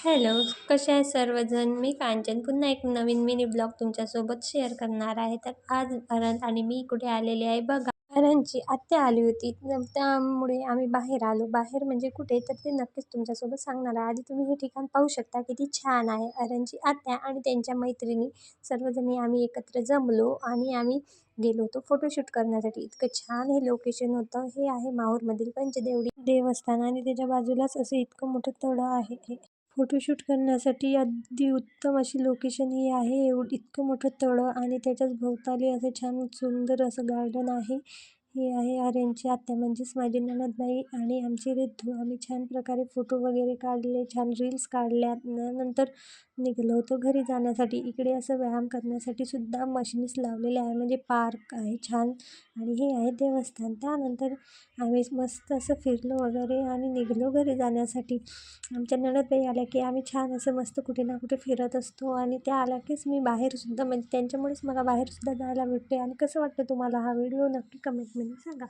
Hello, कसे आहे सर्वजण? मी कांचन पुन्हा एक नवीन मिनी ब्लॉग तुमच्यासोबत शेअर करणार आहे. तर आज अरन आणि मी कुठे आलेले आहे बघा. अरनची आत्या आली होती, त्यामुळे आम्ही बाहेर आलो. बाहेर म्हणजे कुठे तर ते नक्कीच तुमच्यासोबत सांगणार आहे. आधी तुम्ही हे ठिकाण पाहू शकता, किती छान आहे. अरनची आत्या आणि त्यांच्या मैत्रिणी सर्वजणी आम्ही एकत्र जमलो आणि आम्ही गेलो होतो फोटोशूट करण्यासाठी. इतकं छान हे लोकेशन होतं. हे आहे माहूरमधील पंचदेवडी देवस्थान आणि त्याच्या बाजूलाच असं इतकं मोठं तळं आहे. फोटोशूट करण्यासाठी अगदी उत्तम अशी लोकेशन ही आहे. इतकं मोठं तळं आणि त्याच्याच भोवताली असं छान सुंदर असं गार्डन आहे. हे आहे आर्यनची आत्या म्हणजेच माझी नणंदबाई आणि आमची रिद्धू. आम्ही छान प्रकारे फोटो वगैरे काढले, छान रील्स काढल्या. नंतर निघालो होतो घरी जाण्यासाठी. इकडे असं व्यायाम करण्यासाठी सुद्धा मशीन्स लावलेले आहे, म्हणजे पार्क आहे छान. आणि हे आहे देवस्थान. त्यानंतर आम्ही मस्त असं फिरलो वगैरे आणि निघालो घरी जाण्यासाठी. आमच्या नणंदबाई आल्या की आम्ही छान असं मस्त कुठे ना कुठे फिरत असतो आणि त्या आल्या कीच मी बाहेरसुद्धा, म्हणजे त्यांच्यामुळेच मला बाहेरसुद्धा जायला भेटते. आणि कसं वाटतं तुम्हाला हा व्हिडिओ? नक्की कमेंटमध्ये सांगा.